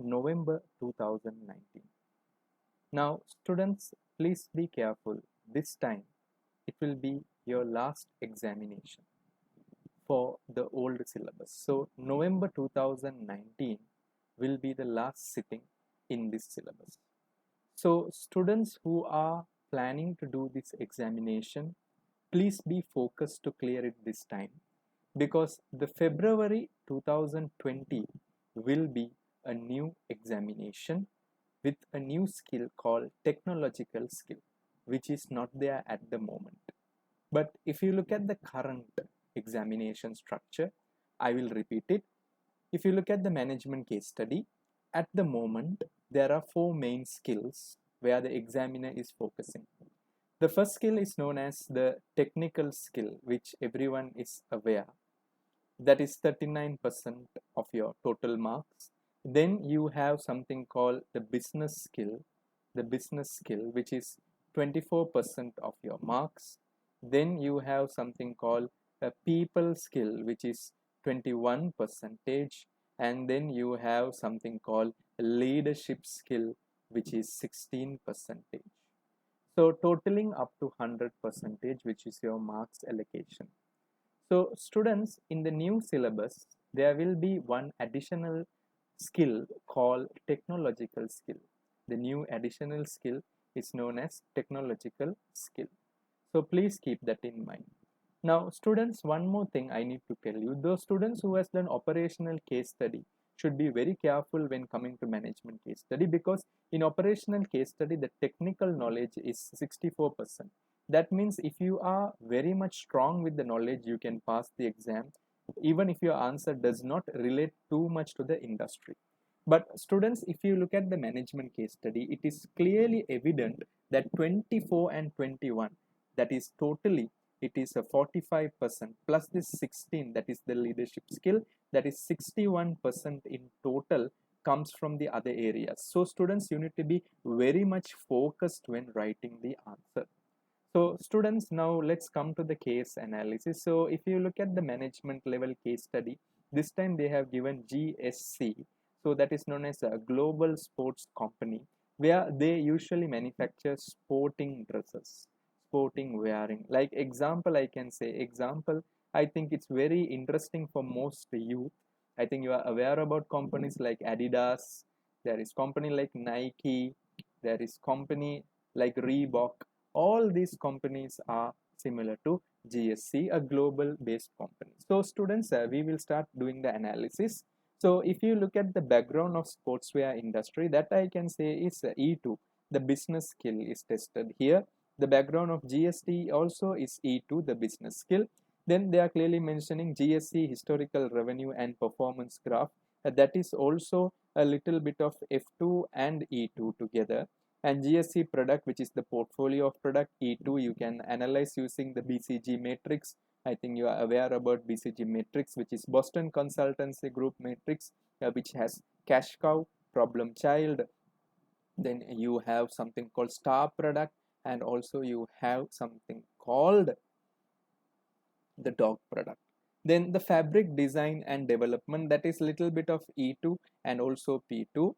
November 2019. Now, students, please be careful. This time, it will be your last examination for the old syllabus. So, November 2019 will be the last sitting in this syllabus. So, students who are planning to do this examination, please be focused to clear it this time, because the February 2020 will be a new examination with a new skill called technological skill, which is not there at the moment. But if you look at the current examination structure, I will repeat it. If you look at the management case study, at the moment, there are four main skills where the examiner is focusing. The first skill is known as the technical skill, which everyone is aware. That is 39% of your total marks. Then you have something called the business skill, which is 24% of your marks. Then you have something called a people skill, which is 21 percentage, and then you have something called leadership skill, which is 16 percentage. So totaling up to 100 percentage, which is your marks allocation. So students, in the new syllabus, there will be one additional skill called technological skill. The new additional skill is known as technological skill. So please keep that in mind. Now students, one more thing I need to tell you. Those students who has done operational case study should be very careful when coming to management case study, because in operational case study, the technical knowledge is 64%. That means if you are very much strong with the knowledge, you can pass the exam, even if your answer does not relate too much to the industry. But students, if you look at the management case study, it is clearly evident that 24 and 21, that is totally, it is a 45% plus this 16, that is the leadership skill, that is 61% in total comes from the other areas. So students, you need to be very much focused when writing the answer. So students, now let's come to the case analysis. So if you look at the management level case study, this time they have given GSC. So that is known as a global sports company, where they usually manufacture sporting dresses, sporting wearing. Like example, I can say example, I think it's very interesting for most youth. I think you are aware about companies like Adidas, there is company like Nike, there is company like Reebok. All these companies are similar to GSC, a global based company. So students, we will start doing the analysis. So if you look at the background of sportswear industry, that I can say is E2. The business skill is tested here. The background of GST also is E2, the business skill. Then they are clearly mentioning GSC historical revenue and performance graph. That is also a little bit of F2 and E2 together. And GSE product, which is the portfolio of product, E2, you can analyze using the BCG matrix. I think you are aware about BCG matrix, which is Boston Consultancy Group matrix, which has cash cow, problem child. Then you have something called star product, and also you have something called the dog product. Then the fabric design and development, that is little bit of E2 and also P2.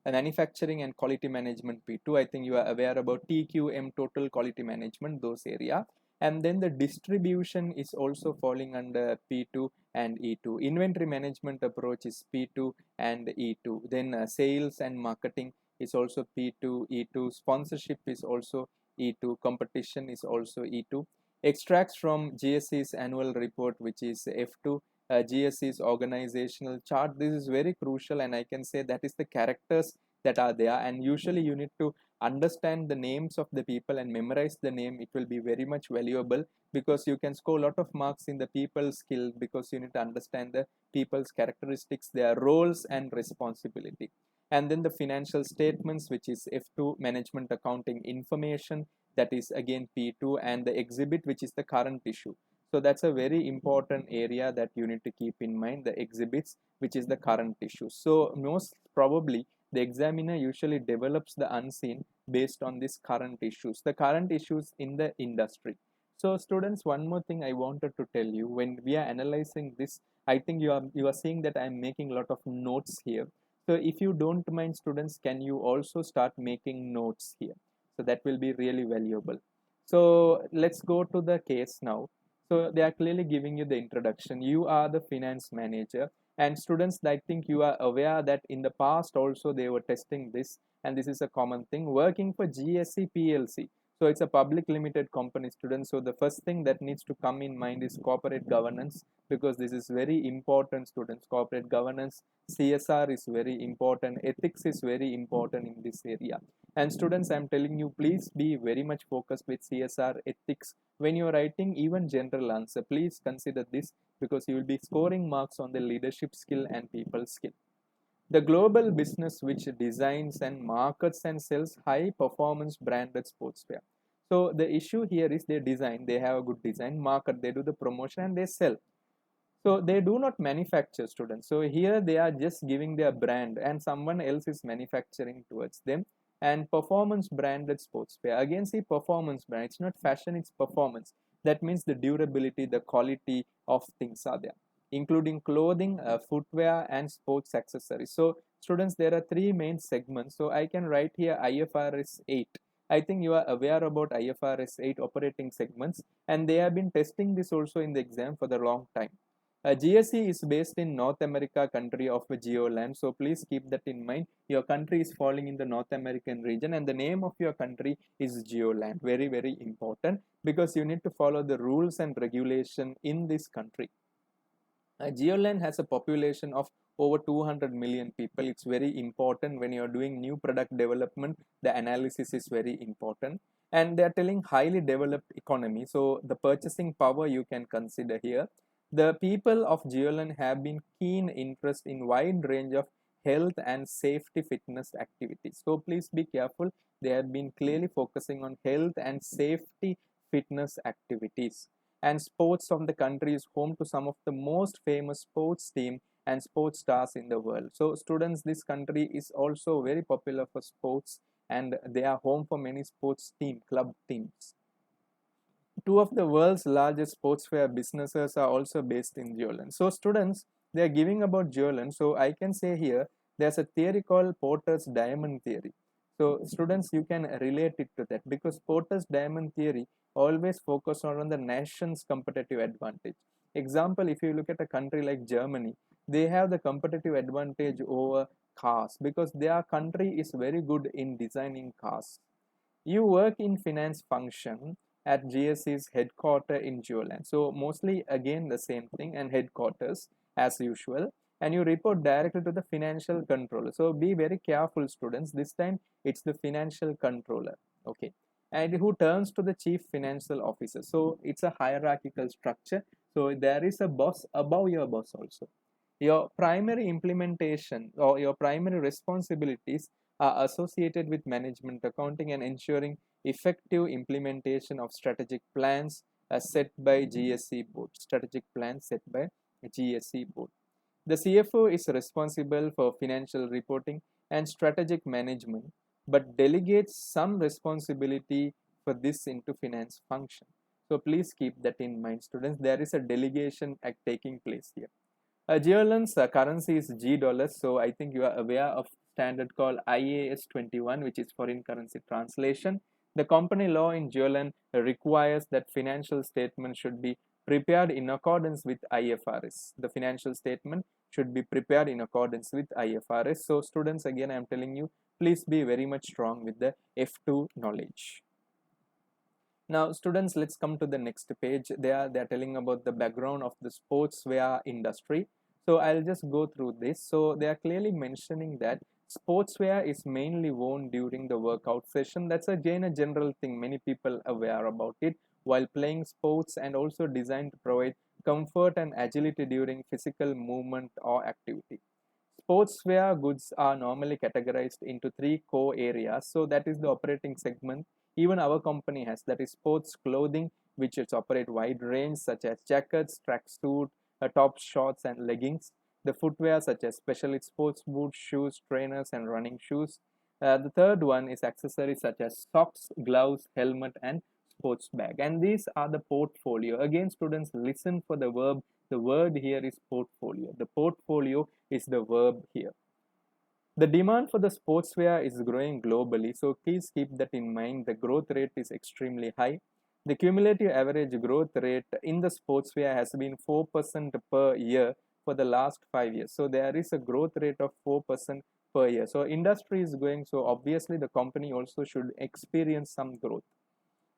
Manufacturing and quality management P2, I think you are aware about TQM, total quality management, those area. And then the distribution is also falling under P2 and E2. Inventory management approach is P2 and E2. Then sales and marketing is also P2, E2. Sponsorship is also E2. Competition is also E2. Extracts from GSE's annual report, which is F2. GSE's organizational chart, this is very crucial, and I can say that is the characters that are there, and usually you need to understand the names of the people and memorize the name. It will be very much valuable, because you can score a lot of marks in the people skill, because you need to understand the people's characteristics, their roles and responsibility. And then the financial statements, which is F2, management accounting information, that is again P2, and the exhibit, which is the current issue. So that's a very important area that you need to keep in mind, the exhibits, which is the current issue. So most probably the examiner usually develops the unseen based on these current issues, the current issues in the industry. So students, one more thing I wanted to tell you, when we are analyzing this, I think you are seeing that I'm making a lot of notes here. So if you don't mind, students, can you also start making notes here? So that will be really valuable. So let's go to the case now. So they are clearly giving you the introduction. You are the finance manager, and students, I think you are aware that in the past also they were testing this, and this is a common thing, working for GSE PLC. So it's a public limited company, students. So the first thing that needs to come in mind is corporate governance, because this is very important, students. Corporate governance, CSR is very important, ethics is very important in this area. And students, I'm telling you, please be very much focused with CSR, ethics. When you're writing even general answer, please consider this, because you will be scoring marks on the leadership skill and people skill. The global business which designs and markets and sells high performance branded sportswear. So the issue here is they design, they have a good design, market, they do the promotion and they sell. So they do not manufacture, students. So here they are just giving their brand and someone else is manufacturing towards them. And performance branded sportswear. Again, see, performance brand. It's not fashion, it's performance. That means the durability, the quality of things are there, including clothing, footwear, and sports accessories. So students, there are three main segments. So I can write here IFRS 8. I think you are aware about IFRS 8 operating segments, and they have been testing this also in the exam for the long time. GSE is based in North America country of Geoland. So please keep that in mind. Your country is falling in the North American region and the name of your country is Geoland. Very, very important, because you need to follow the rules and regulation in this country. Geoland has a population of over 200 million people. It's very important when you're doing new product development. The analysis is very important. And they're telling highly developed economy. So the purchasing power you can consider here. The people of Geoland have been keen interest in wide range of health and safety fitness activities. So please be careful. They have been clearly focusing on health and safety fitness activities. And sports of the country is home to some of the most famous sports team and sports stars in the world. So students, this country is also very popular for sports and they are home for many sports team, club teams. Two of the world's largest sportswear businesses are also based in Geoland. So students, they are giving about Geoland. So I can say here, there's a theory called Porter's diamond theory. So students, you can relate it to that, because Porter's diamond theory always focus on the nation's competitive advantage. Example, if you look at a country like Germany, they have the competitive advantage over cars because their country is very good in designing cars. You work in finance function at GSE's headquarters in Geoland. So mostly again the same thing, and headquarters as usual, and you report directly to the financial controller. So be very careful, students. This time it's the financial controller. Okay. And who turns to the chief financial officer. So it's a hierarchical structure. So there is a boss above your boss also. Your primary implementation or your primary responsibilities are associated with management accounting and ensuring effective implementation of strategic plans set by GSE board. Strategic plans set by GSE board. The CFO is responsible for financial reporting and strategic management, but delegates some responsibility for this into finance function. So please keep that in mind, students. There is a delegation act taking place here. Geoland's currency is G dollars, so I think you are aware of standard called IAS 21, which is foreign currency translation. The company law in Geoland requires that financial statements should be prepared in accordance with IFRS. The financial statement should be prepared in accordance with IFRS. So students, again I am telling you, please be very much strong with the F2 knowledge. Now students, let's come to the next page. They are telling about the background of the sportswear industry. So I'll just go through this. So they are clearly mentioning that sportswear is mainly worn during the workout session. That's again a general thing. Many people are aware about it while playing sports, and also designed to provide comfort and agility during physical movement or activity. Sportswear goods are normally categorized into three core areas. So that is the operating segment even our company has, that is sports clothing, which is operate wide range such as jackets, tracksuit, top shorts and leggings. The footwear such as specialist sports boots, shoes, trainers and running shoes. The third one is accessories such as socks, gloves, helmet and sports bag. And these are the portfolio. Again students, listen for the verb. The word here is portfolio. The portfolio is the verb here. The demand for the sportswear is growing globally, so please keep that in mind. The growth rate is extremely high. The cumulative average growth rate in the sportswear has been 4% per year for the last 5 years. So there is a growth rate of 4% per year. So industry is going, so obviously the company also should experience some growth.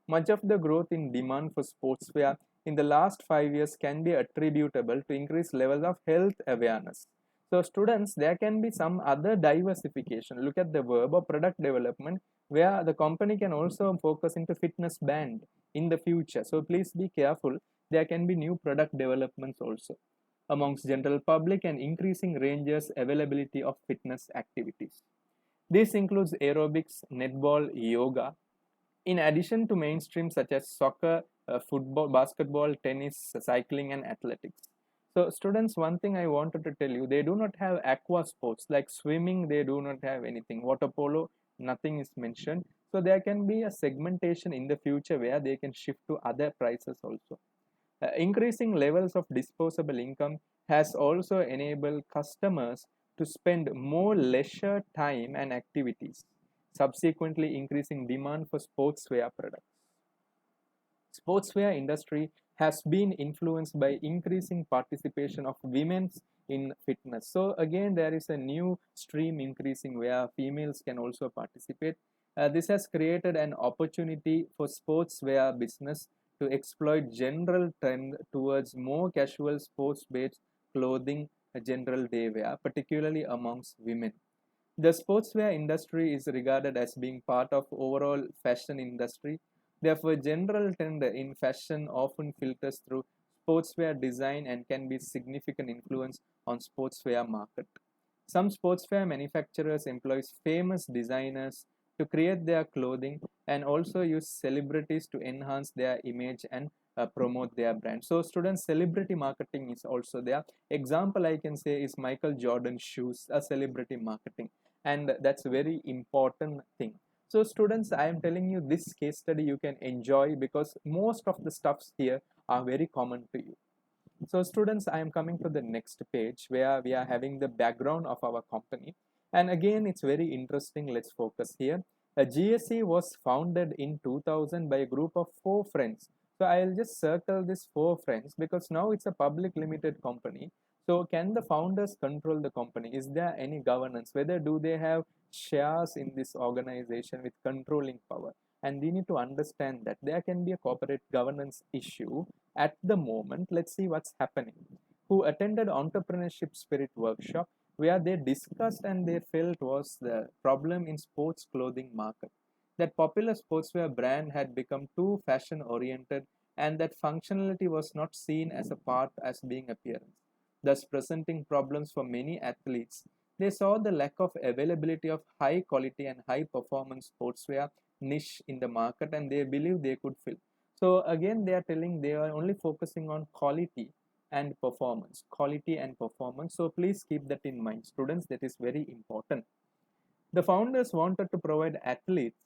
Much of the growth in demand for sportswear in the last 5 years can be attributable to increased levels of health awareness. So students, there can be some other diversification. Look at the verb of product development where the company can also focus into fitness band in the future. So please be careful. There can be new product developments also amongst general public and increasing ranges availability of fitness activities. This includes aerobics, netball, yoga, in addition to mainstream such as soccer, football, basketball, tennis, cycling, and athletics. So, students, one thing I wanted to tell you, they do not have aqua sports like swimming, they do not have anything. Water polo, nothing is mentioned. So, there can be a segmentation in the future where they can shift to other prices also. Increasing levels of disposable income has also enabled customers to spend more leisure time and activities, subsequently increasing demand for sportswear products. Sportswear industry has been influenced by increasing participation of women in fitness. So again, there is a new stream increasing where females can also participate. This has created an opportunity for sportswear business to exploit general trend towards more casual sports-based clothing, general day wear, particularly amongst women. The sportswear industry is regarded as being part of overall fashion industry. Therefore, general trend in fashion often filters through sportswear design and can be significant influence on sportswear market. Some sportswear manufacturers employ famous designers to create their clothing and also use celebrities to enhance their image and promote their brand. So students, celebrity marketing is also there. Example I can say is Michael Jordan shoes, a celebrity marketing, and that's a very important thing. So students, I am telling you this case study you can enjoy because most of the stuffs here are very common to you. So students, I am coming to the next page where we are having the background of our company. And again, it's very interesting. Let's focus here. A GSE was founded in 2000 by a group of 4 friends. So I'll just circle this 4 friends because now it's a public limited company. So can the founders control the company? Is there any governance? Whether do they have shares in this organization with controlling power? And we need to understand that there can be a corporate governance issue at the moment. Let's see what's happening. Who attended entrepreneurship spirit workshop where they discussed and they felt was the problem in sports clothing market, that popular sportswear brand had become too fashion oriented and that functionality was not seen as a part as being appearance, thus presenting problems for many athletes. They saw the lack of availability of high quality and high performance sportswear niche in the market and they believe they could fill. So again, they are telling they are only focusing on quality and performance, quality and performance. So please keep that in mind, students. That is very important. The founders wanted to provide athletes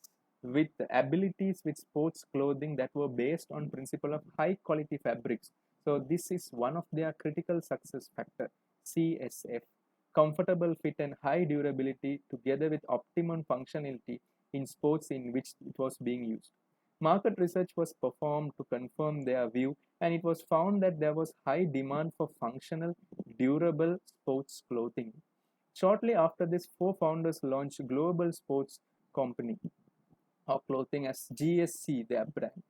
with abilities with sports clothing that were based on principle of high quality fabrics. So this is one of their critical success factor, CSF, comfortable fit and high durability together with optimum functionality in sports in which it was being used. Market research was performed to confirm their view and it was found that there was high demand for functional, durable sports clothing. Shortly after this, 4 founders launched global sports company of clothing as GSC, their brand.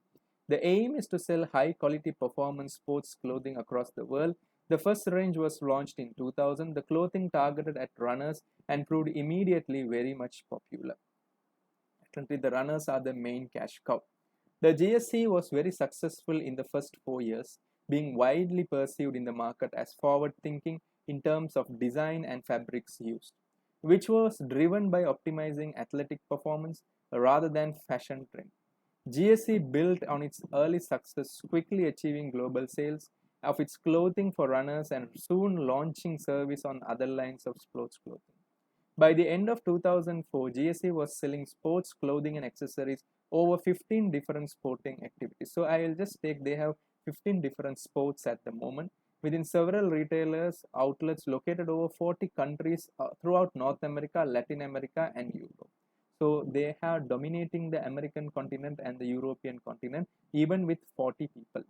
The aim is to sell high quality performance sports clothing across the world. The first range was launched in 2000. The clothing targeted at runners and proved immediately very much popular. Currently, the runners are the main cash cow. The GSC was very successful in the first 4 years, being widely perceived in the market as forward thinking in terms of design and fabrics used, which was driven by optimizing athletic performance rather than fashion trend. GSC built on its early success, quickly achieving global sales of its clothing for runners and soon launching service on other lines of sports clothing. By the end of 2004, GSE was selling sports clothing and accessories over 15 different sporting activities. So I will just take, they have 15 different sports at the moment. within several retailers outlets located over 40 countries throughout North America, Latin America, and Europe. So they have dominating the American continent and the European continent, even with 40 people.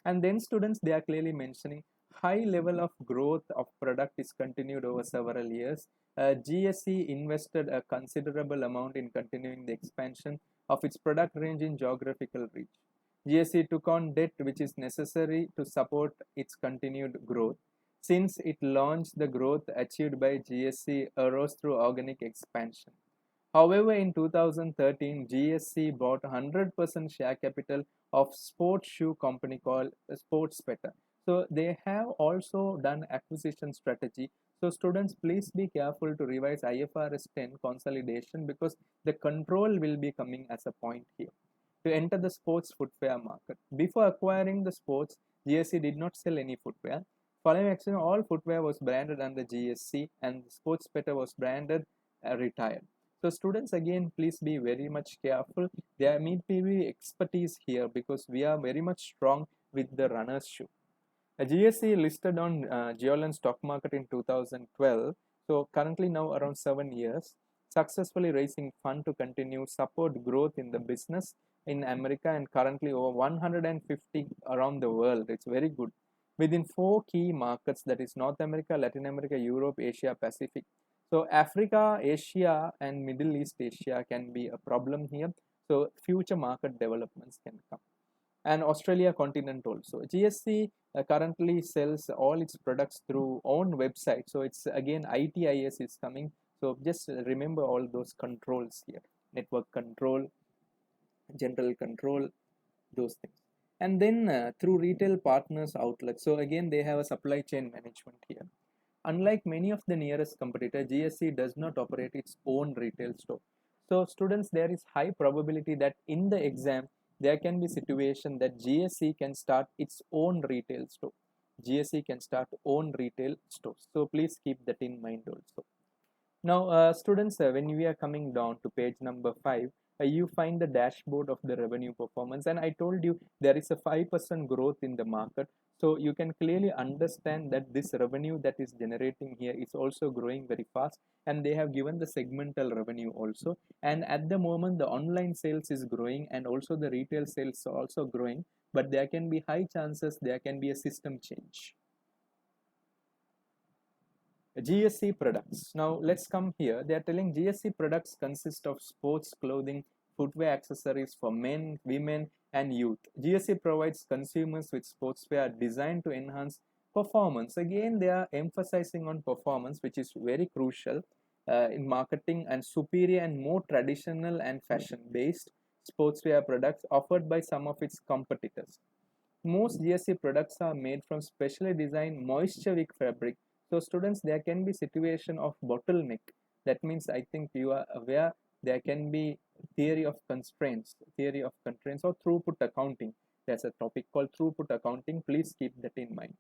And then students, they are clearly mentioning high level of growth of product is continued over several years. GSE invested a considerable amount in continuing the expansion of its product range in geographical reach. GSE took on debt which is necessary to support its continued growth. Since it launched, the growth achieved by GSE arose through organic expansion. However, in 2013, GSC bought 100% share capital of sports shoe company called Sports Better. So they have also done acquisition strategy. So students, please be careful to revise IFRS 10 consolidation because the control will be coming as a point here. To enter the sports footwear market. Before acquiring the sports, GSC did not sell any footwear. Following action, all footwear was branded under GSC and Sports Better was branded retired. So students, again, please be very much careful. There may be expertise here because we are very much strong with the runner's shoe. A GSE listed on Geolan stock market in 2012. So currently now around 7 years, successfully raising fund to continue support growth in the business in America and currently over 150 around the world. It's very good. Within 4 key markets, that is North America, Latin America, Europe, Asia, Pacific. So Africa, Asia, and Middle East Asia can be a problem here. So future market developments can come. And Australia continent also. GSC currently sells all its products through own website. So it's again ITIS is coming. So just remember all those controls here. Network control, general control, those things. And then through retail partners outlets. So again, they have a supply chain management here. Unlike many of the nearest competitor, GSC does not operate its own retail store. So students, there is high probability that in the exam, there can be situation that GSC can start its own retail store. GSC can start own retail stores. So please keep that in mind also. Now, students, when we are coming down to page number 5, you find the dashboard of the revenue performance. And I told you there is a 5% growth in the market. So you can clearly understand that this revenue that is generating here is also growing very fast. And they have given the segmental revenue also. And at the moment, the online sales is growing and also the retail sales are also growing. But there can be high chances there can be a system change. GSE products. Now let's come here. They are telling GSE products consist of sports clothing, footwear accessories for men, women, and youth. GSE provides consumers with sportswear designed to enhance performance. Again, they are emphasizing on performance, which is very crucial in marketing, and superior and more traditional and fashion-based sportswear products offered by some of its competitors. Most GSE products are made from specially designed moisture-weak fabric. So students, there can be situation of bottleneck. That means I think you are aware there can be theory of constraints or throughput accounting. There's a topic called throughput accounting. Please keep that in mind.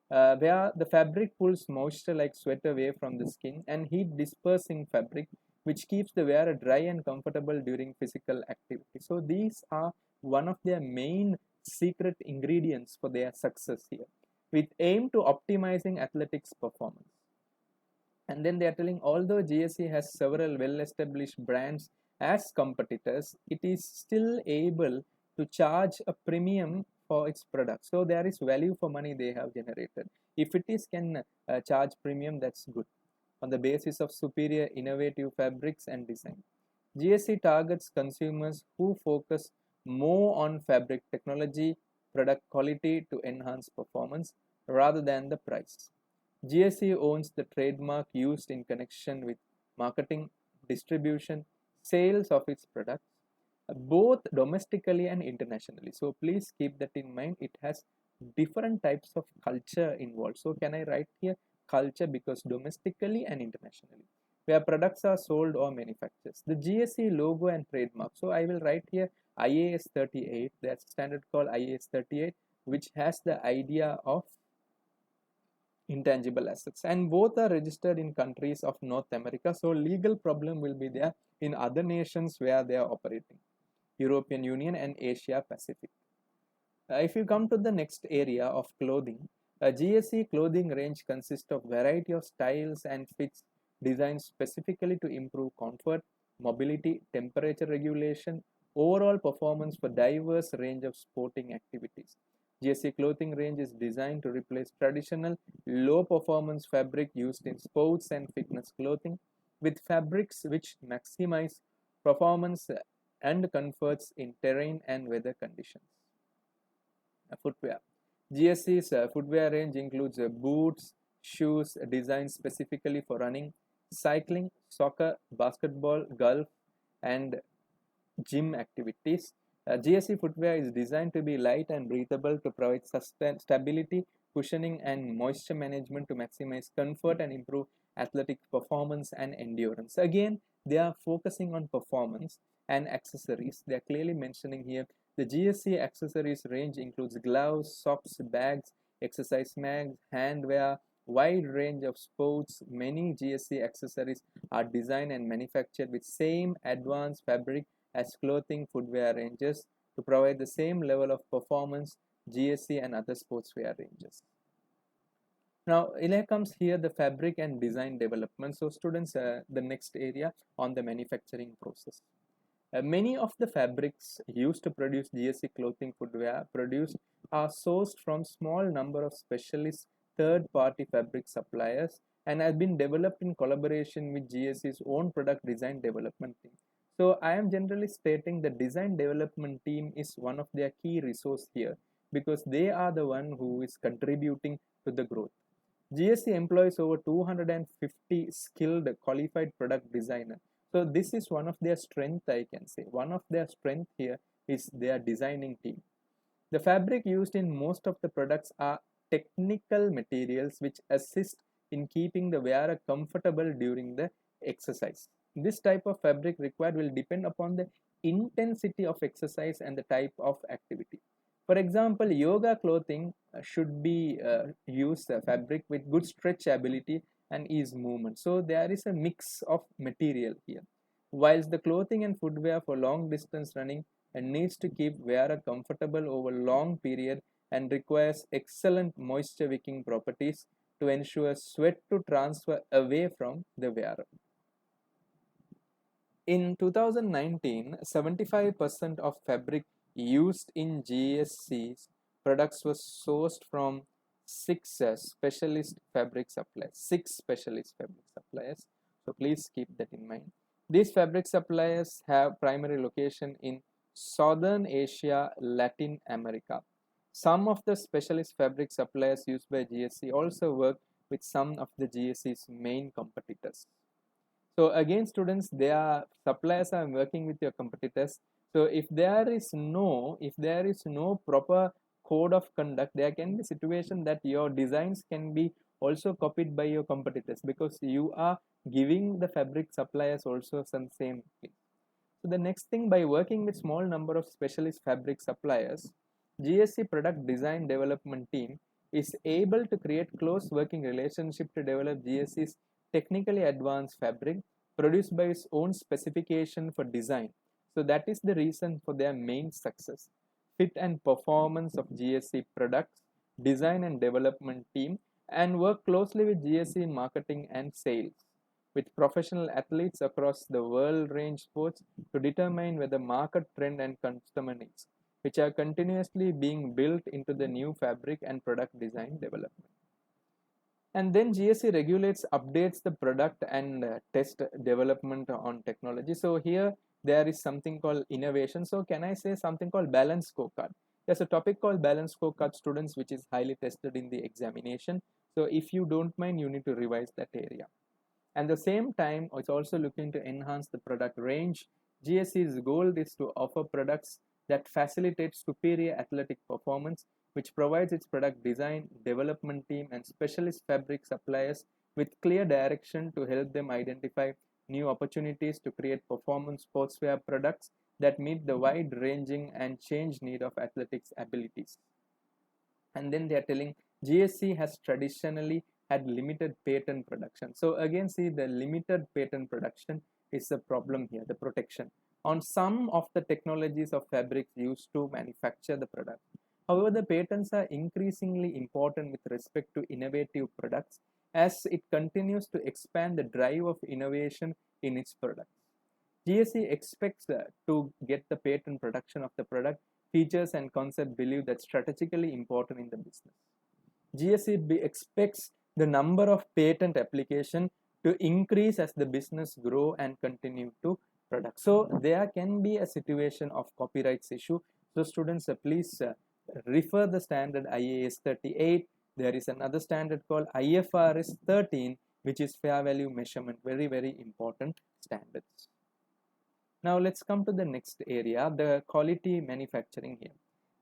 Where the fabric pulls moisture like sweat away from the skin and heat dispersing fabric, which keeps the wearer dry and comfortable during physical activity. So these are one of their main secret ingredients for their success here, with aim to optimizing athletics performance. And then they are telling although GSE has several well-established brands as competitors, it is still able to charge a premium for its products. So there is value for money they have generated. If it is can charge premium, that's good on the basis of superior innovative fabrics and design. GSE targets consumers who focus more on fabric technology, product quality to enhance performance rather than the price. GSE owns the trademark used in connection with marketing, distribution, sales of its products, both domestically and internationally. So please keep that in mind. It has different types of culture involved. So can I write here culture because domestically and internationally, where products are sold or manufactured. The GSE logo and trademark. So I will write here IAS 38. That's standard called IAS 38, which has the idea of intangible assets, and both are registered in countries of North America. So legal problem will be there in other nations where they are operating, European Union and Asia Pacific. If you come to the next area of clothing, A GSE clothing range consists of variety of styles and fits designed specifically to improve comfort, mobility, temperature regulation, overall performance for diverse range of sporting activities. GSE clothing range is designed to replace traditional low performance fabric used in sports and fitness clothing with fabrics which maximize performance and comforts in terrain and weather conditions. Footwear. GSE's footwear range includes boots, shoes designed specifically for running, cycling, soccer, basketball, golf, and gym activities. GSE footwear is designed to be light and breathable to provide stability, cushioning, and moisture management to maximize comfort and improve athletic performance and endurance. Again, they are focusing on performance and accessories. They are clearly mentioning here the GSE accessories range includes gloves, socks, bags, exercise mags, handwear, wide range of sports. Many GSE accessories are designed and manufactured with same advanced fabric as clothing footwear ranges to provide the same level of performance GSE and other sportswear ranges. Now, here comes here the fabric and design development. So students, the next area on the manufacturing process. Many of the fabrics used to produce GSE clothing footwear produced are sourced from small number of specialist third-party fabric suppliers and have been developed in collaboration with GSE's own product design development team. So I am generally stating the design development team is one of their key resource here because they are the one who is contributing to the growth. GSE employs over 250 skilled qualified product designers. So this is one of their strength, I can say. One of their strength here is their designing team. The fabric used in most of the products are technical materials which assist in keeping the wearer comfortable during the exercise. This type of fabric required will depend upon the intensity of exercise and the type of activity. For example, yoga clothing should be use fabric with good stretchability and ease movement. So there is a mix of material here. Whilst the clothing and footwear for long distance running needs to keep wearer comfortable over long period and requires excellent moisture wicking properties to ensure sweat to transfer away from the wearer. In 2019, 75% of fabric used in GSC's products was sourced from six specialist fabric suppliers. So please keep that in mind. These fabric suppliers have primary location in Southern Asia, Latin America. Some of the specialist fabric suppliers used by GSE also work with some of the GSE's main competitors. So again, students, their suppliers are working with your competitors. So if there is no proper code of conduct, there can be a situation that your designs can be also copied by your competitors because you are giving the fabric suppliers also some same thing. So the next thing, by working with small number of specialist fabric suppliers, GSE product design development team is able to create close working relationship to develop GSE's technically advanced fabric produced by its own specification for design. So that is the reason for their main success. Fit and performance of GSE products, design and development team, and work closely with GSE in marketing and sales with professional athletes across the world range sports to determine whether market trend and customer needs, which are continuously being built into the new fabric and product design development. And then GSE regulates, updates the product and test development on technology. So here there is something called innovation. So can I say something called balance scorecard? There's a topic called balance scorecard, students, which is highly tested in the examination. So if you don't mind, you need to revise that area. And the same time, it's also looking to enhance the product range. GSE's goal is to offer products that facilitate superior athletic performance, which provides its product design, development team, and specialist fabric suppliers with clear direction to help them identify new opportunities to create performance sportswear products that meet the wide-ranging and change need of athletics abilities. And then they are telling GSE has traditionally had limited patent production. So again, see, the limited patent production is the problem here, the protection on some of the technologies of fabrics used to manufacture the product. However, the patents are increasingly important with respect to innovative products as it continues to expand the drive of innovation in its products. GSE expects to get the patent protection of the product, features and concept believe that's strategically important in the business. GSE expects the number of patent application to increase as the business grow and continue to product. So there can be a situation of copyrights issue. So students, please refer the standard IAS 38. There is another standard called IFRS 13, which is fair value measurement. Very, very important standards. Now let's come to the next area, the quality manufacturing here.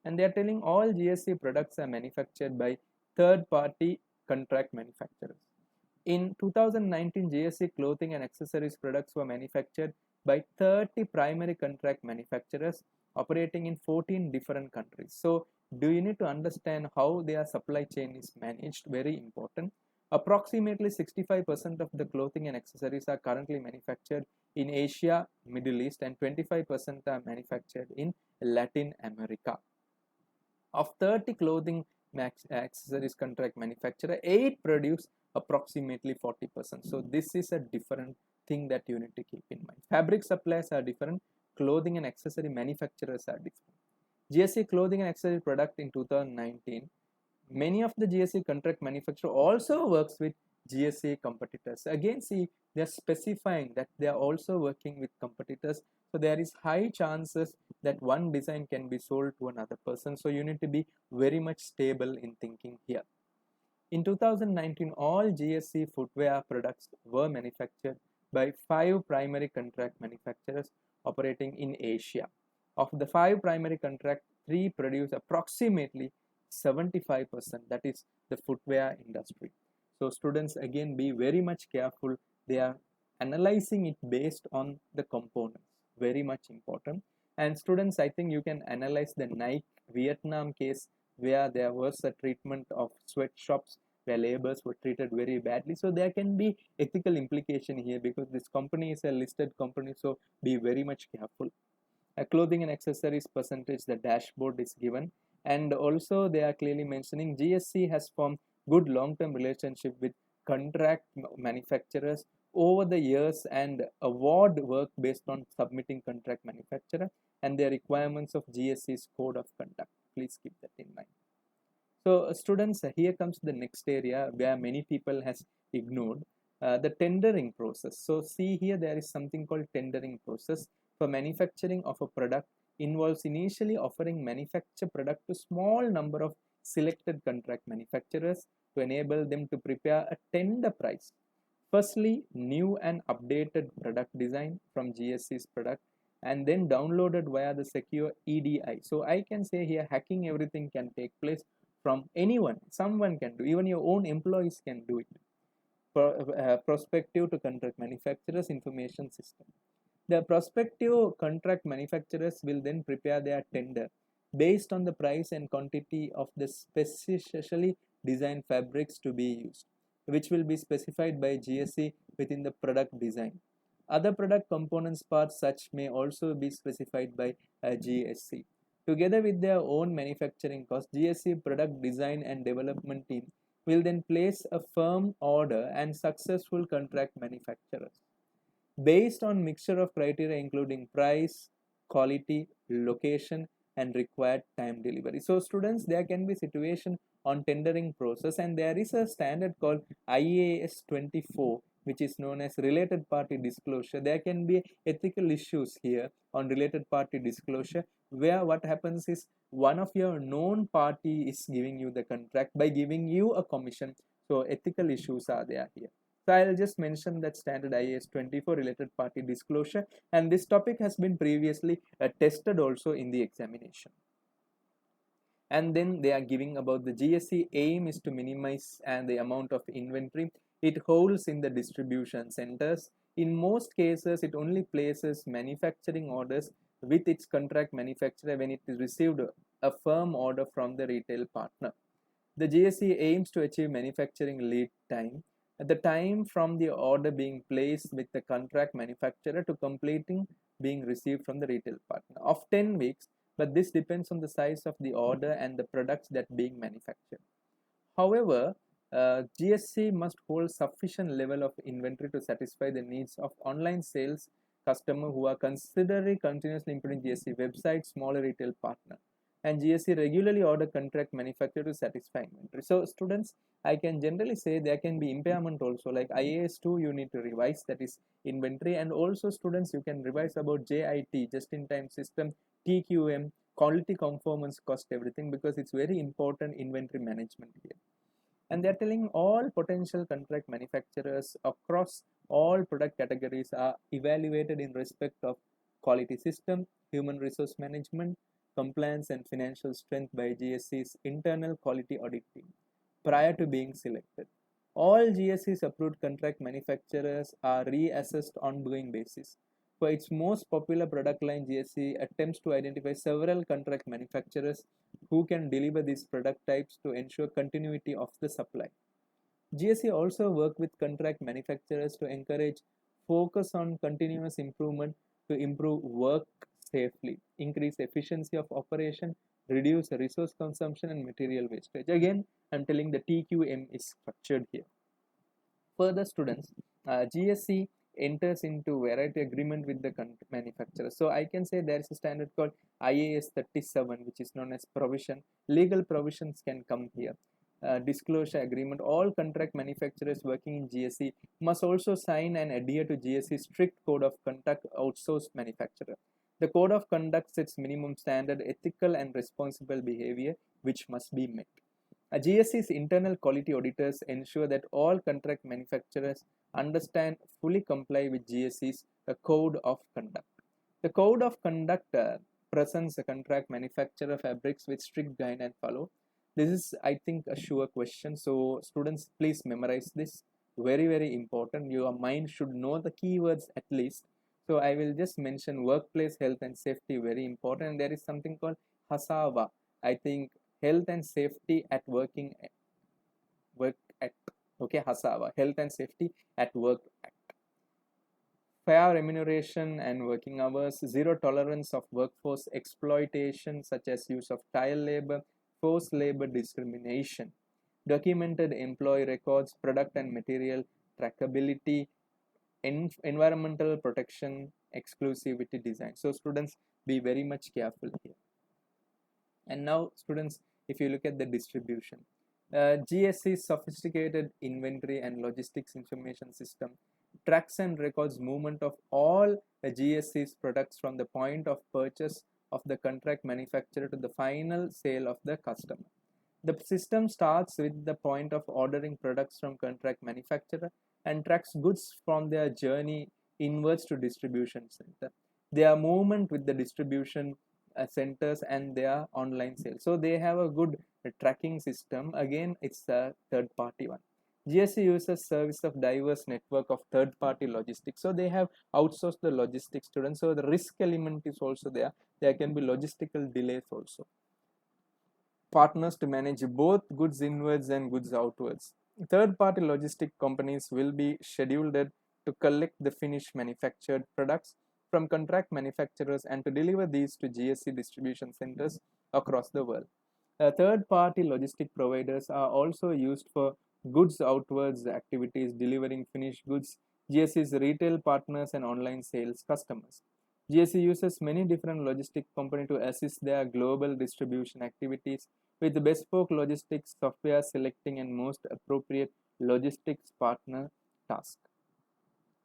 And they are telling all GSE products are manufactured by third-party contract manufacturers. In 2019, GSE clothing and accessories products were manufactured by 30 primary contract manufacturers operating in 14 different countries. So do you need to understand how their supply chain is managed? Very important. Approximately 65% of the clothing and accessories are currently manufactured in Asia, Middle East, and 25% are manufactured in Latin America. Of 30 clothing accessories contract manufacturer, 8 produce approximately 40%. So this is a different thing that you need to keep in mind. Fabric suppliers are different, clothing and accessory manufacturers are different. GSE clothing and accessory product in 2019, many of the GSE contract manufacturer also works with GSE competitors. Again, see, they are specifying that they are also working with competitors. So there is high chances that one design can be sold to another person. So you need to be very much stable in thinking here. In 2019, all GSE footwear products were manufactured by 5 primary contract manufacturers operating in Asia. Of the 5 primary contract, 3 produce approximately 75%, that is the footwear industry. So students, again, be very much careful. They are analyzing it based on the components. Very much important. And students, I think you can analyze the Nike Vietnam case where there was a treatment of sweatshops where laborers were treated very badly. So there can be ethical implication here because this company is a listed company. So be very much careful. A clothing and accessories percentage, the dashboard is given. And also they are clearly mentioning GSE has formed good long-term relationship with contract manufacturers over the years and award work based on submitting contract manufacturer and their requirements of GSE's code of conduct. Please keep that in mind. So students, here comes the next area where many people has ignored, the tendering process. So see here, there is something called tendering process for manufacturing of a product involves initially offering manufacture product to small number of selected contract manufacturers to enable them to prepare a tender price. Firstly, new and updated product design from GSE's product and then downloaded via the secure EDI. So I can say here hacking everything can take place from anyone. Someone can do, even your own employees can do it. Prospective to contract manufacturers information system. The prospective contract manufacturers will then prepare their tender based on the price and quantity of the specially designed fabrics to be used, which will be specified by GSE within the product design. Other product components parts such may also be specified by GSE. Together with their own manufacturing cost, GSE product design and development team will then place a firm order and successful contract manufacturers based on mixture of criteria including price, quality, location and required time delivery. So students, there can be situation on tendering process and there is a standard called IAS 24 which is known as related party disclosure. There can be ethical issues here on related party disclosure where what happens is one of your known party is giving you the contract by giving you a commission. So ethical issues are there here. So I'll just mention that standard IAS 24 related party disclosure, and this topic has been previously tested also in the examination. And then they are giving about the GSE aim is to minimize and the amount of inventory it holds in the distribution centers. In most cases, it only places manufacturing orders with its contract manufacturer when it is received a firm order from the retail partner. The GSE aims to achieve manufacturing lead time at the time from the order being placed with the contract manufacturer to completing being received from the retail partner of 10 weeks but this depends on the size of the order and the products that being manufactured. However, GSC must hold sufficient level of inventory to satisfy the needs of online sales customer who are considering continuously improving GSC website, smaller retail partner. And GSC regularly order contract manufacturer to satisfy inventory. So students, I can generally say there can be impairment also, like IAS 2 you need to revise, that is inventory, and also students you can revise about JIT, just in time system, TQM, quality conformance cost, everything, because it's very important inventory management here. And they're telling all potential contract manufacturers across all product categories are evaluated in respect of quality system, human resource management, compliance and financial strength by GSC's internal quality audit team prior to being selected. All GSC's approved contract manufacturers are reassessed on ongoing basis. For its most popular product line, GSC attempts to identify several contract manufacturers who can deliver these product types to ensure continuity of the supply. GSC also work with contract manufacturers to encourage focus on continuous improvement to improve work safely, increase efficiency of operation, reduce resource consumption and material wastage. Again, I'm telling the TQM is structured here. Further, students, GSC enters into variety agreement with the manufacturer. So I can say there is a standard called IAS 37, which is known as provision. Legal provisions can come here. Disclosure agreement. All contract manufacturers working in GSC must also sign and adhere to GSC's strict code of conduct outsourced manufacturer. The code of conduct sets minimum standard ethical and responsible behavior which must be met. GSC's internal quality auditors ensure that all contract manufacturers understand, fully comply with GSC's code of conduct. The code of conduct presents a contract manufacturer fabrics with strict guide and follow. This is, I think, a sure question. So students, please memorize this. Very, very important. Your mind should know the keywords at least. So I will just mention workplace health and safety, very important. And there is something called HASAWA. I think health and safety at work at, okay, HASAWA, health and safety at work act. Fair remuneration and working hours, zero tolerance of workforce exploitation such as use of child labor, forced labor discrimination, documented employee records, product and material trackability, environmental protection, exclusivity design. So students, be very much careful here. And now students, if you look at the distribution, GSC's sophisticated inventory and logistics information system tracks and records movement of all GSC's products from the point of purchase of the contract manufacturer to the final sale of the customer. The system starts with the point of ordering products from contract manufacturer and tracks goods from their journey inwards to distribution center, their movement with the distribution centers and their online sales. So they have a good tracking system. Again, it's a third party one. GSC uses service of diverse network of third party logistics. So they have outsourced the logistics students. So the risk element is also there. There can be logistical delays also. Partners to manage both goods inwards and goods outwards. Third party logistic companies will be scheduled to collect the finished manufactured products from contract manufacturers and to deliver these to GSC distribution centers across the world. Third-party logistic providers are also used for goods outwards activities, delivering finished goods, GSC's retail partners and online sales customers. GSC uses many different logistic companies to assist their global distribution activities with bespoke logistics software selecting and most appropriate logistics partner task.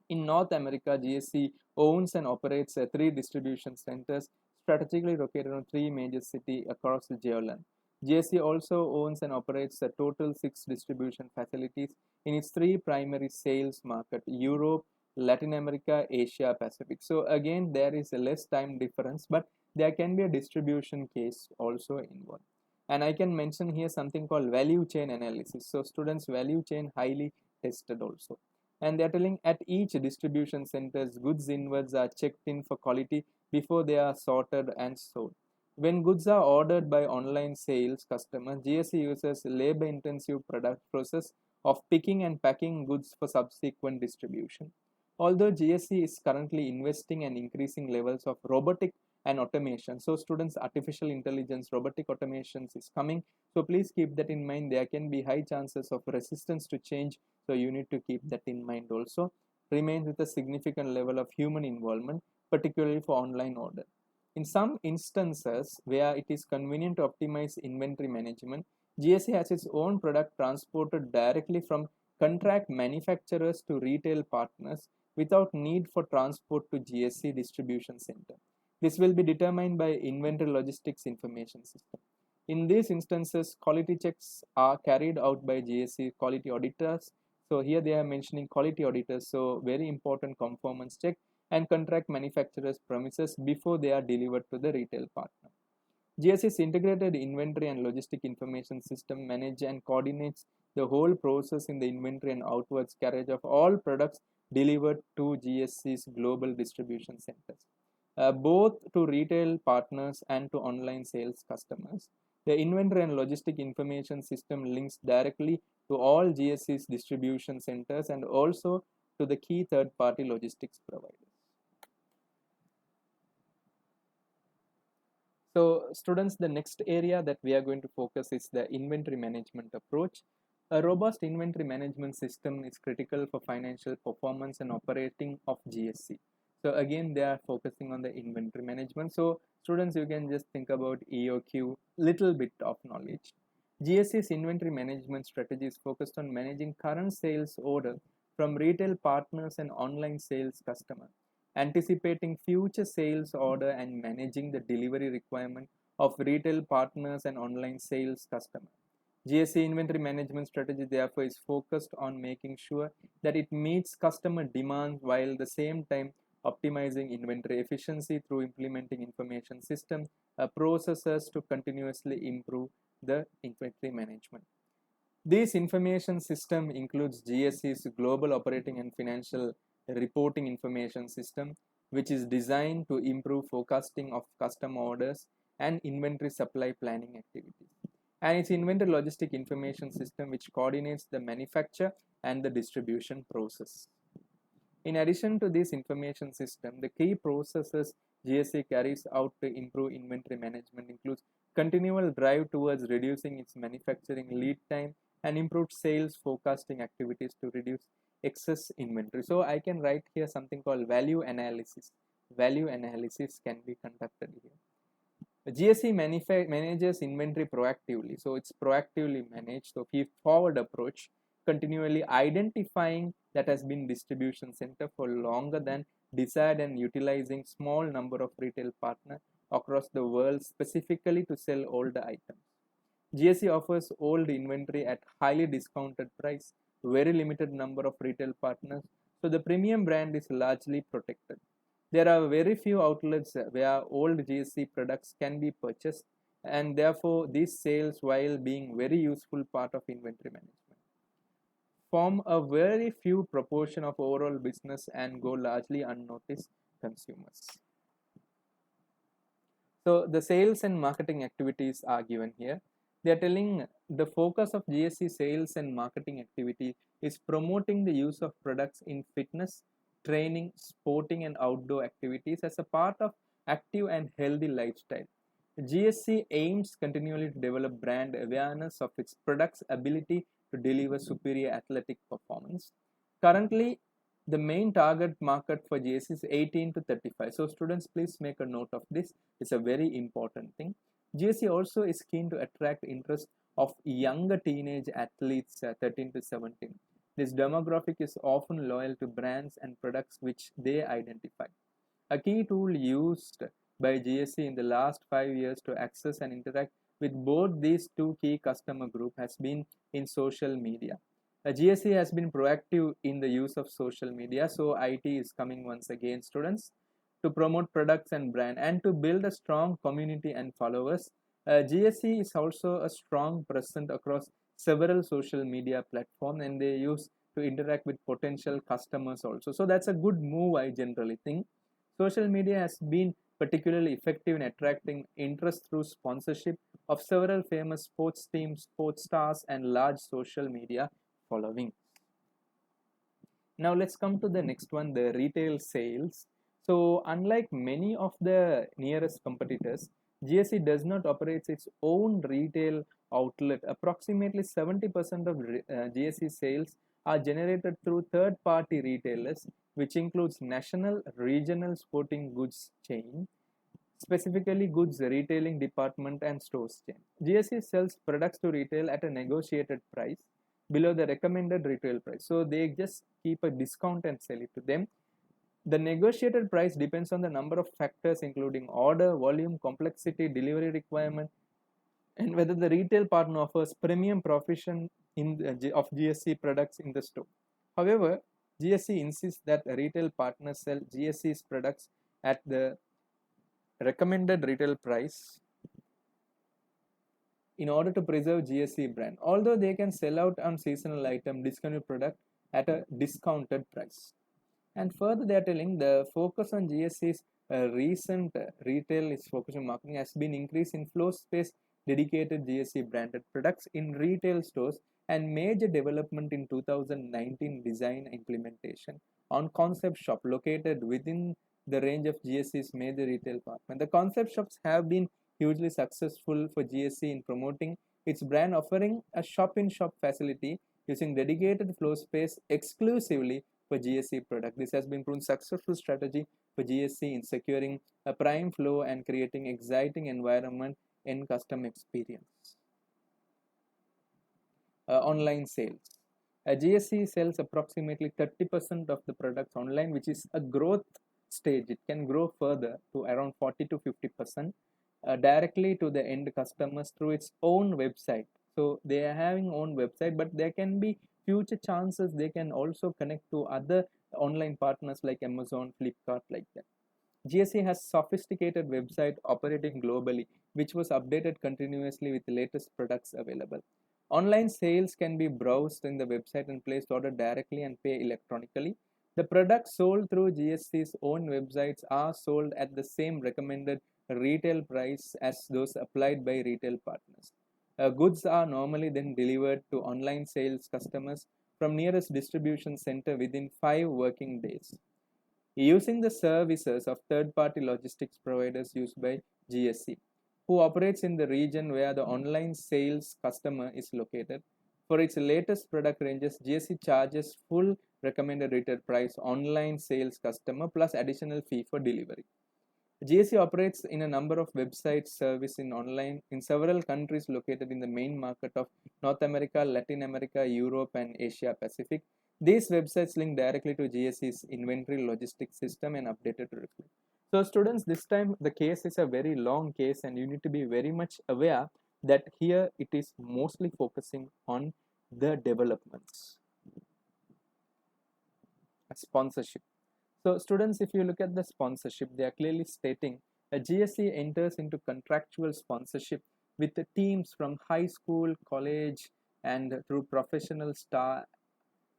In North America, GSC owns and operates 3 distribution centers strategically located on 3 major cities across the geoland. GSC also owns and operates a total 6 distribution facilities in its 3 primary sales markets: Europe, Latin America, Asia Pacific. So again, there is a less time difference, but there can be a distribution case also involved. And I can mention here something called value chain analysis. So students, value chain highly tested also. And they are telling at each distribution centers, goods inwards are checked in for quality before they are sorted and sold. When goods are ordered by online sales customers, GSC uses labor-intensive product process of picking and packing goods for subsequent distribution. Although GSC is currently investing and increasing levels of robotic and automation. So students, artificial intelligence, robotic automations is coming. So please keep that in mind. There can be high chances of resistance to change. So you need to keep that in mind also. Remains with a significant level of human involvement, particularly for online order. In some instances where it is convenient to optimize inventory management, GSE has its own product transported directly from contract manufacturers to retail partners without need for transport to GSE distribution center. This will be determined by inventory logistics information system. In these instances, quality checks are carried out by GSE quality auditors. So here they are mentioning quality auditors. So very important conformance check and contract manufacturers' premises before they are delivered to the retail partner. GSE's integrated inventory and logistic information system manages and coordinates the whole process in the inventory and outwards carriage of all products delivered to GSE's global distribution centers, both to retail partners and to online sales customers. The inventory and logistic information system links directly to all GSE's distribution centers and also to the key third-party logistics providers. So students, the next area that we are going to focus is the inventory management approach. A robust inventory management system is critical for financial performance and operating of GSE. So again, they are focusing on the inventory management. So students, you can just think about EOQ, little bit of knowledge. GSE's inventory management strategy is focused on managing current sales order from retail partners and online sales customers, anticipating future sales order and managing the delivery requirement of retail partners and online sales customers. GSE inventory management strategy therefore is focused on making sure that it meets customer demands while at the same time optimizing inventory efficiency through implementing information system processes to continuously improve the inventory management. This information system includes GSE's global operating and financial reporting information system, which is designed to improve forecasting of customer orders and inventory supply planning activities, and its inventory logistic information system, which coordinates the manufacture and the distribution process. In addition to this information system, the key processes GSE carries out to improve inventory management includes continual drive towards reducing its manufacturing lead time and improved sales forecasting activities to reduce excess inventory. So I can write here something called value analysis. Value analysis can be conducted here. The GSE manages inventory proactively. So it's proactively managed. So feed forward approach, continually identifying that has been distribution center for longer than desired and utilizing small number of retail partners across the world specifically to sell older items. GSE offers old inventory at highly discounted price, very limited number of retail partners, so the premium brand is largely protected. There are very few outlets where old GSE products can be purchased, and therefore these sales, while being very useful part of inventory management, form a very few proportion of overall business and go largely unnoticed consumers. So the sales and marketing activities are given here. They are telling the focus of GSE sales and marketing activity is promoting the use of products in fitness, training, sporting and outdoor activities as a part of active and healthy lifestyle. GSE aims continually to develop brand awareness of its products' ability to deliver superior athletic performance. Currently, the main target market for GSE is 18 to 35. So students, please make a note of this. It's a very important thing. GSE also is keen to attract interest of younger teenage athletes 13 to 17. This demographic is often loyal to brands and products which they identify. A key tool used by GSE in the last 5 years to access and interact with both these two key customer groups has been in social media. GSE has been proactive in the use of social media, so IT is coming once again, students, to promote products and brand and to build a strong community and followers. GSE is also a strong presence across several social media platforms, and they use to interact with potential customers also. So that's a good move, I generally think. Social media has been particularly effective in attracting interest through sponsorship of several famous sports teams, sports stars, and large social media following. Now let's come to the next one, the retail sales. So unlike many of the nearest competitors, GSE does not operate its own retail outlet. Approximately 70% of GSE sales are generated through third-party retailers, which includes national, regional sporting goods chain, specifically goods retailing department and stores chain. GSE sells products to retail at a negotiated price below the recommended retail price. So they just keep a discount and sell it to them. The negotiated price depends on the number of factors including order, volume, complexity, delivery requirement, and whether the retail partner offers premium provision of GSE products in the store. However, GSE insists that retail partners sell GSE's products at the recommended retail price in order to preserve GSE brand, although they can sell out on seasonal item, discounted product at a discounted price. And further, they are telling the focus on GSE's recent retail is focus on marketing has been increase in floor space dedicated GSE branded products in retail stores and major development in 2019 design implementation on concept shop located within the range of GSE's major retail partners. The concept shops have been hugely successful for GSE in promoting its brand, offering a shop-in-shop facility using dedicated floor space exclusively for GSE product. This has been proven successful strategy for GSE in securing a prime flow and creating exciting environment in customer experience. Online sales. GSE sells approximately 30% of the products online, which is a growth stage. It can grow further to around 40 to 50% directly to the end customers through its own website. So they are having own website, but there can be future chances they can also connect to other online partners like Amazon, Flipkart, like that. GSE has sophisticated website operating globally, which was updated continuously with the latest products available. Online sales can be browsed in the website and placed order directly and pay electronically. The products sold through GSE's own websites are sold at the same recommended retail price as those applied by retail partners. Goods are normally then delivered to online sales customers from nearest distribution center within 5 working days, using the services of third-party logistics providers used by GSE, who operates in the region where the online sales customer is located. For its latest product ranges, GSE charges full recommended retail price online sales customer plus additional fee for delivery. GSE operates in a number of website service in online in several countries located in the main market of North America, Latin America, Europe, and Asia Pacific. These websites link directly to GSE's inventory logistics system and updated to reflect. So students, this time the case is a very long case and you need to be very much aware that here it is mostly focusing on the developments. Sponsorship. So students, if you look at the sponsorship, they are clearly stating a GSE enters into contractual sponsorship with the teams from high school, college, and through professional star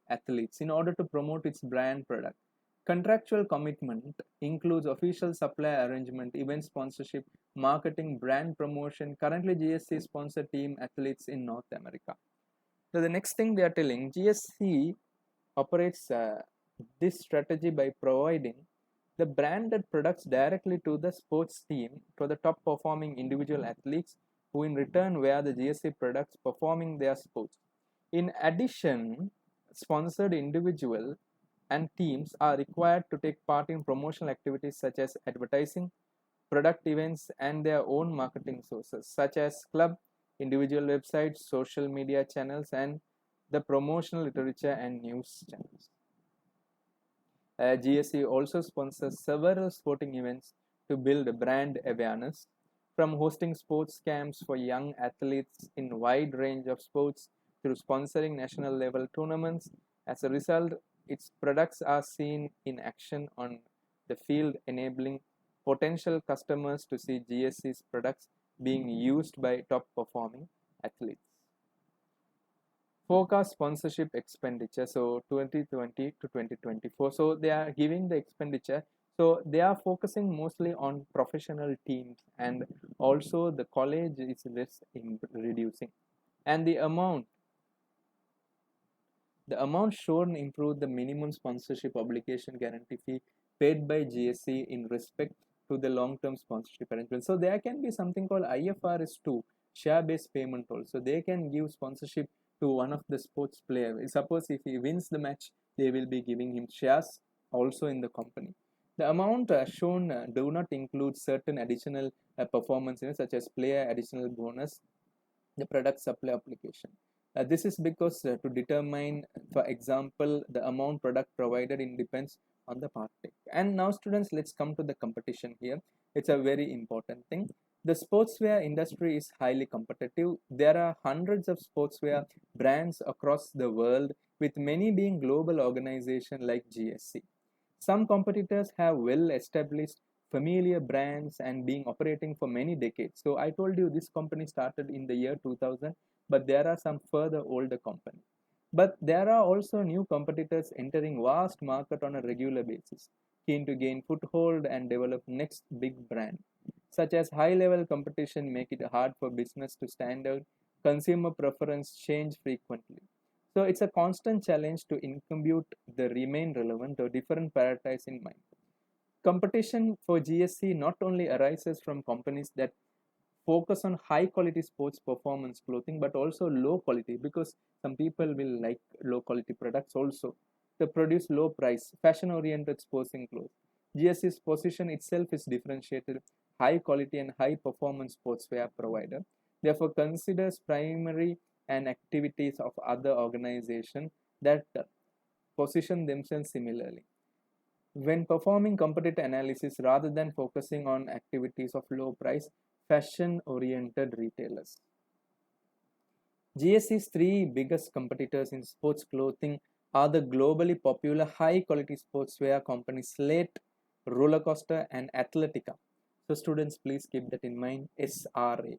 athletes in order to promote its brand product. Contractual commitment includes official supply arrangement, event sponsorship, marketing, brand promotion. Currently, GSE sponsor team athletes in North America. So the next thing they are telling, GSE operates this strategy by providing the branded products directly to the sports team, to the top performing individual athletes who in return wear the GSE products performing their sports. In addition, sponsored individual and teams are required to take part in promotional activities such as advertising, product events, and their own marketing sources such as club, individual websites, social media channels, and the promotional literature and news channels. GSE also sponsors several sporting events to build brand awareness, from hosting sports camps for young athletes in a wide range of sports through sponsoring national level tournaments. As a result, its products are seen in action on the field, enabling potential customers to see GSE's products being used by top performing athletes. Forecast sponsorship expenditure, so 2020 to 2024, so they are giving the expenditure, so they are focusing mostly on professional teams and also the college is less in reducing, and the amount shown improved the minimum sponsorship obligation guarantee fee paid by GSE in respect to the long-term sponsorship arrangement. So there can be something called IFRS 2, share-based payment also. They can give sponsorship to one of the sports player. Suppose if he wins the match, they will be giving him shares also in the company. The amount shown do not include certain additional performance, such as player additional bonus, the product supply application. This is because to determine, for example, the amount product provided in depends on the party. And now students, let's come to the competition here. It's a very important thing. The sportswear industry is highly competitive. There are hundreds of sportswear brands across the world, with many being global organizations like GSC. Some competitors have well established familiar brands and being operating for many decades. So I told you this company started in the year 2000, but there are some further older companies. But there are also new competitors entering vast market on a regular basis, keen to gain foothold and develop next big brand. Such as high-level competition make it hard for business to stand out. Consumer preference change frequently. So it's a constant challenge to incumbent the remain relevant or different priorities in mind. Competition for GSC not only arises from companies that focus on high quality sports performance clothing, but also low quality, because some people will like low quality products also. They produce low price fashion oriented sporting clothes. GSC's position itself is differentiated high quality and high performance sportswear provider, therefore considers primary and activities of other organizations that position themselves similarly. When performing competitor analysis, rather than focusing on activities of low price, fashion oriented retailers. GSC's three biggest competitors in sports clothing are the globally popular high quality sportswear companies Slate, Roller Coaster, and Athletica. So, students, please keep that in mind. SRA,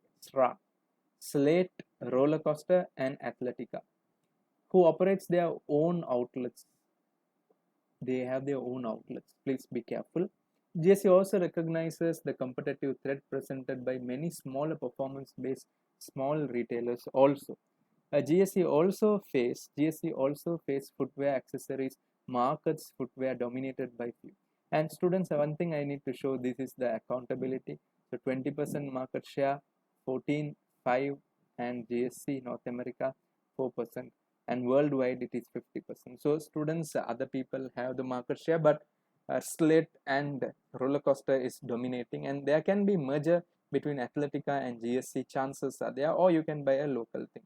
Slate, Roller Coaster, and Athletica, who operates their own outlets. They have their own outlets. Please be careful. GSE also recognizes the competitive threat presented by many smaller performance-based small retailers also. GSE also face footwear accessories markets footwear dominated by few. And students, one thing I need to show, this is the accountability. So 20% market share, 14.5, and GSC North America 4%, and worldwide it is 50%. So students, other people have the market share, but Slate and Roller Coaster is dominating, and there can be merger between Athletica and GSC. Chances are there, or you can buy a local thing.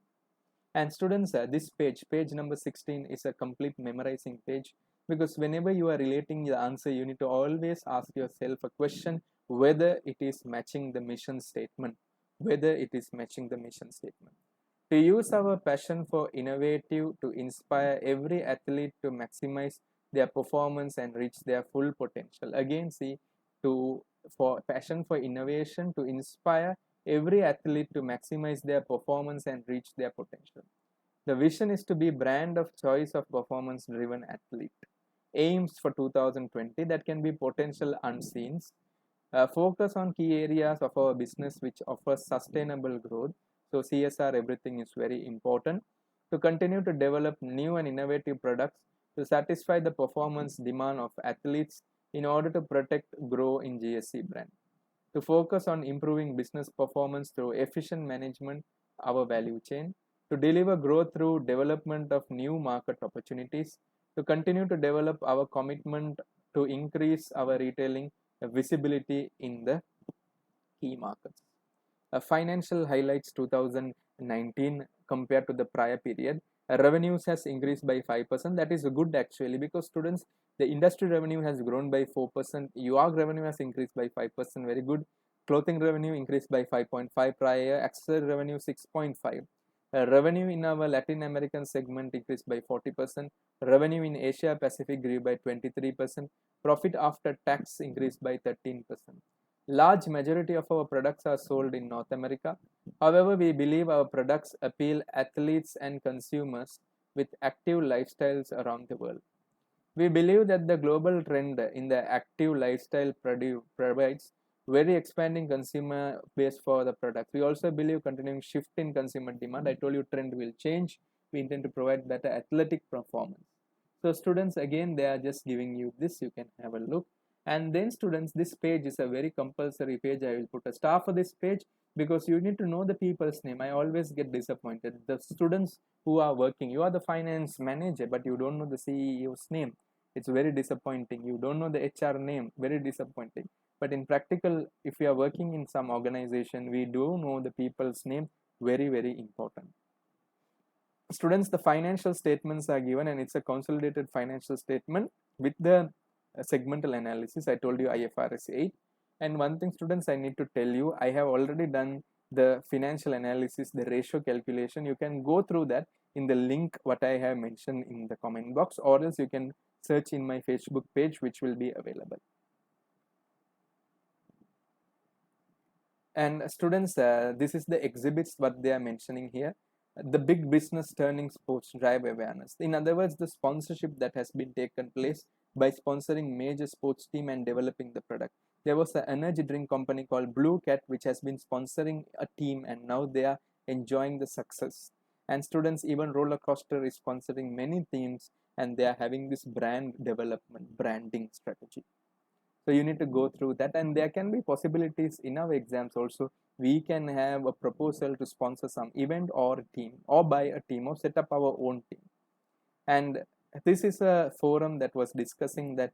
And students, this page number 16, is a complete memorizing page, because whenever you are relating the answer, you need to always ask yourself a question whether it is matching the mission statement. Whether it is matching the mission statement. To use our passion for innovative to inspire every athlete to maximize their performance and reach their full potential. Again, see, for passion for innovation to inspire every athlete to maximize their performance and reach their potential. The vision is to be brand of choice of performance driven athlete. Aims for 2020, that can be potential unseen. Focus on key areas of our business which offers sustainable growth. So CSR, everything is very important. To continue to develop new and innovative products to satisfy the performance demand of athletes in order to protect, grow in GSC brand. To focus on improving business performance through efficient management our value chain. To deliver growth through development of new market opportunities. To continue to develop our commitment to increase our retailing visibility in the key markets. Financial highlights 2019 compared to the prior period. Revenues has increased by 5%. That is good actually, because students, the industry revenue has grown by 4%. UAG revenue has increased by 5%. Very good. Clothing revenue increased by 5.5 prior. Accessory revenue 6.5. Revenue in our Latin American segment increased by 40%. Revenue in Asia Pacific grew by 23%. Profit after tax increased by 13%. Large majority of our products are sold in North America. However, we believe our products appeal athletes and consumers with active lifestyles around the world. We believe that the global trend in the active lifestyle provides very expanding consumer base for the products. We also believe continuing shift in consumer demand. I told you trend will change. We intend to provide better athletic performance. So students, again, they are just giving you this. You can have a look. And then students, this page is a very compulsory page. I will put a star for this page because you need to know the people's name. I always get disappointed. The students who are working, you are the finance manager, but you don't know the CEO's name. It's very disappointing. You don't know the HR name, very disappointing. But in practical, if you are working in some organization, we do know the people's name, very, very important. Students, the financial statements are given and it's a consolidated financial statement with the segmental analysis. I told you IFRS 8. And one thing, students, I need to tell you, I have already done the financial analysis, the ratio calculation. You can go through that in the link what I have mentioned in the comment box, or else you can search in my Facebook page, which will be available. And students, this is the exhibits what they are mentioning here. The big business turning sports drive awareness. In other words, the sponsorship that has been taken place by sponsoring major sports team and developing the product. There was an energy drink company called Blue Cat which has been sponsoring a team and now they are enjoying the success. And students, even roller coaster is sponsoring many teams and they are having this brand development, branding strategy. So you need to go through that, and there can be possibilities in our exams also. We can have a proposal to sponsor some event or team, or buy a team, or set up our own team. And this is a forum that was discussing that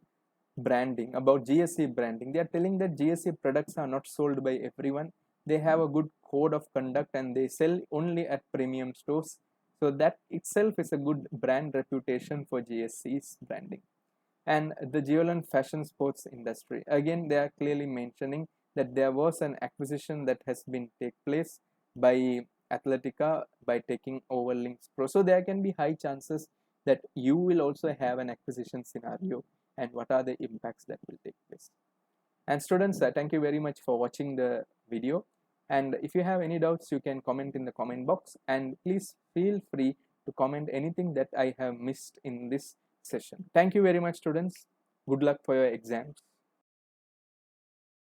branding, about GSE branding. They are telling that GSE products are not sold by everyone. They have a good code of conduct and they sell only at premium stores. So that itself is a good brand reputation for GSE's branding. And the Geolan fashion sports industry, again they are clearly mentioning that there was an acquisition that has been take place by Athletica by taking over Links Pro. So there can be high chances that you will also have an acquisition scenario, and what are the impacts that will take place. And students, thank you very much for watching the video, and if you have any doubts you can comment in the comment box, and please feel free to comment anything that I have missed in this session. Thank you very much, students. Good luck for your exams.